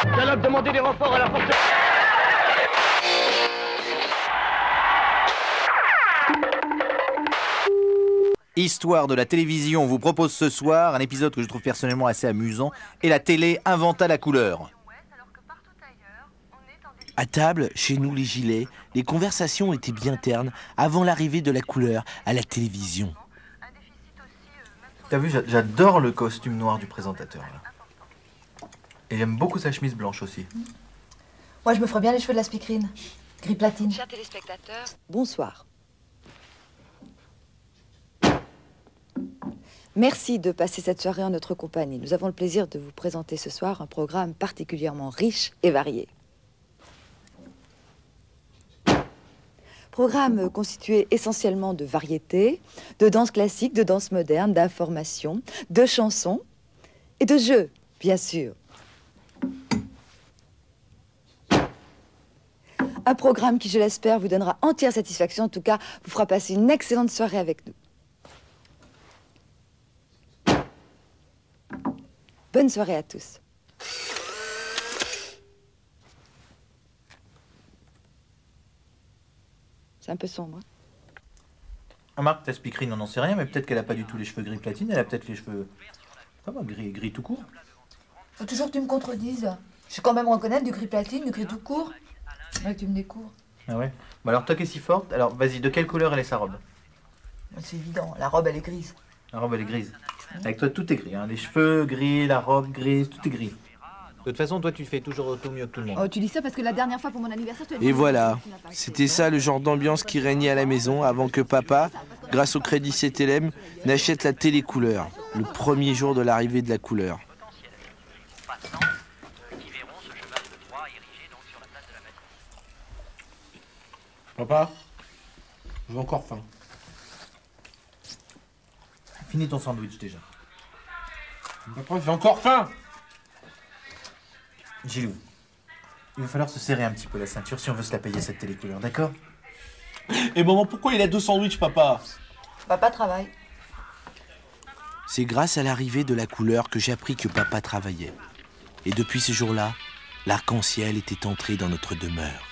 Dialogue, demandez des renforts à la porte. Histoire de la télévision vous propose ce soir un épisode que je trouve personnellement assez amusant. Et la télé inventa la couleur. À table, chez nous les gilets, les conversations étaient bien ternes avant l'arrivée de la couleur à la télévision. T'as vu, j'adore le costume noir du présentateur. Là. Et j'aime beaucoup sa chemise blanche aussi. Moi, je me ferais bien les cheveux de la speakerine. Gris platine. Chers téléspectateurs, Bonsoir. Merci de passer cette soirée en notre compagnie. Nous avons le plaisir de vous présenter ce soir un programme particulièrement riche et varié. Programme constitué essentiellement de variétés, de danse classique, de danse moderne, d'information, de chansons et de jeux, bien sûr. Un programme qui, je l'espère, vous donnera entière satisfaction. En tout cas, vous fera passer une excellente soirée avec nous. Bonne soirée à tous. C'est un peu sombre. Remarque, ta speakerine, on n'en sait rien, mais peut-être qu'elle a pas du tout les cheveux gris platine, elle a peut-être les cheveux... Comment, gris tout court. Faut toujours que tu me contredises. Je sais quand même reconnaître du gris platine, du gris tout court. Ouais, que tu me découvres. Ah ouais. Bon alors toi qui es si forte, alors vas-y, de quelle couleur elle est sa robe? C'est évident, la robe elle est grise. La robe elle est grise. Avec toi tout est gris, hein. Les cheveux gris, la robe grise, tout est gris. De toute façon, toi tu fais toujours autant mieux que tout le monde. Oh, tu dis ça parce que la dernière fois pour mon anniversaire, tu as Et voilà, c'était ça le genre d'ambiance qui régnait à la maison avant que papa, grâce au crédit CTLM, n'achète la télécouleur, le premier jour de l'arrivée de la couleur. Papa, j'ai encore faim. Finis ton sandwich déjà. Papa, j'ai encore faim. Gilou, il va falloir se serrer un petit peu la ceinture si on veut se la payer cette télécouleur, d'accord? Et maman, pourquoi il a 2 sandwichs, papa? Papa travaille. C'est grâce à l'arrivée de la couleur que j'ai appris que papa travaillait. Et depuis ce jour-là, l'arc-en-ciel était entré dans notre demeure.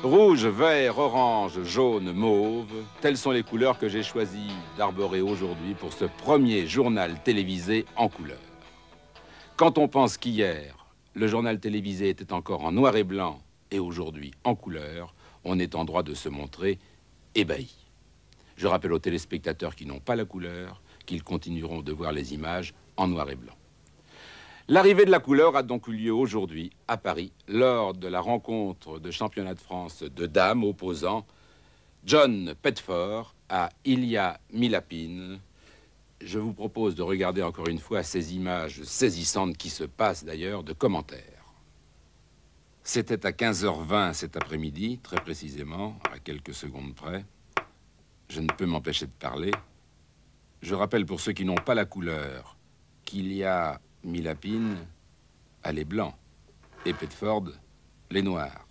Rouge, vert, orange, jaune, mauve, telles sont les couleurs que j'ai choisi d'arborer aujourd'hui pour ce premier journal télévisé en couleur. Quand on pense qu'hier, le journal télévisé était encore en noir et blanc et aujourd'hui en couleur, on est en droit de se montrer ébahi. Je rappelle aux téléspectateurs qui n'ont pas la couleur qu'ils continueront de voir les images en noir et blanc. L'arrivée de la couleur a donc eu lieu aujourd'hui à Paris lors de la rencontre de championnat de France de dames opposant John Petford à Ilia Milapine. Je vous propose de regarder encore une fois ces images saisissantes qui se passent d'ailleurs de commentaires. C'était à 15h20 cet après-midi, très précisément, à quelques secondes près. Je ne peux m'empêcher de parler. Je rappelle pour ceux qui n'ont pas la couleur qu'Ilia Milapine a les blancs et Petford les noirs.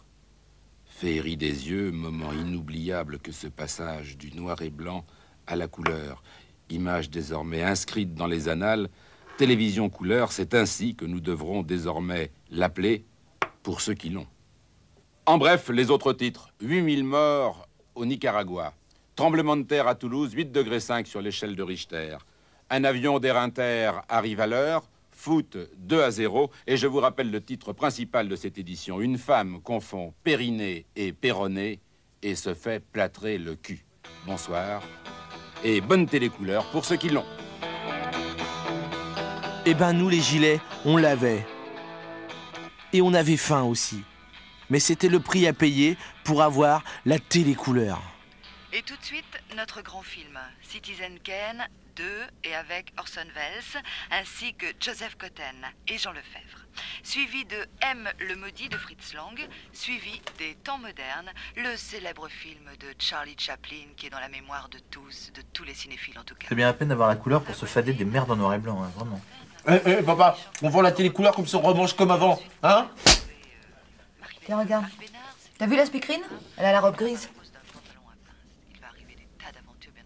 Féerie des yeux, moment inoubliable que ce passage du noir et blanc à la couleur. Image désormais inscrite dans les annales. Télévision couleur, c'est ainsi que nous devrons désormais l'appeler pour ceux qui l'ont. En bref, les autres titres. 8000 morts au Nicaragua. Tremblement de terre à Toulouse, 8,5 degrés sur l'échelle de Richter. Un avion d'Air Inter arrive à l'heure. Foot 2-0, et je vous rappelle le titre principal de cette édition. Une femme confond périnée et péroné et se fait plâtrer le cul. Bonsoir, et bonne télécouleur pour ceux qui l'ont. Eh ben nous les gilets, on l'avait. Et on avait faim aussi. Mais c'était le prix à payer pour avoir la télécouleur. et tout de suite, notre grand film, Citizen Kane 2, et avec Orson Welles, ainsi que Joseph Cotten et Jean Lefebvre. Suivi de M. le maudit de Fritz Lang, suivi des Temps modernes, le célèbre film de Charlie Chaplin qui est dans la mémoire de tous les cinéphiles en tout cas. C'est bien la peine d'avoir la couleur pour se fader des merdes en noir et blanc, hein, vraiment. Papa, on vend la télécouleur comme ça on remange comme avant, hein? Tiens, regarde. T'as vu la speakerine? Elle a la robe grise.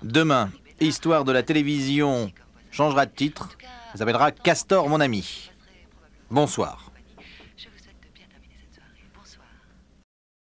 Demain, Histoire de la télévision changera de titre s'appellera Castor, mon ami. Bonsoir.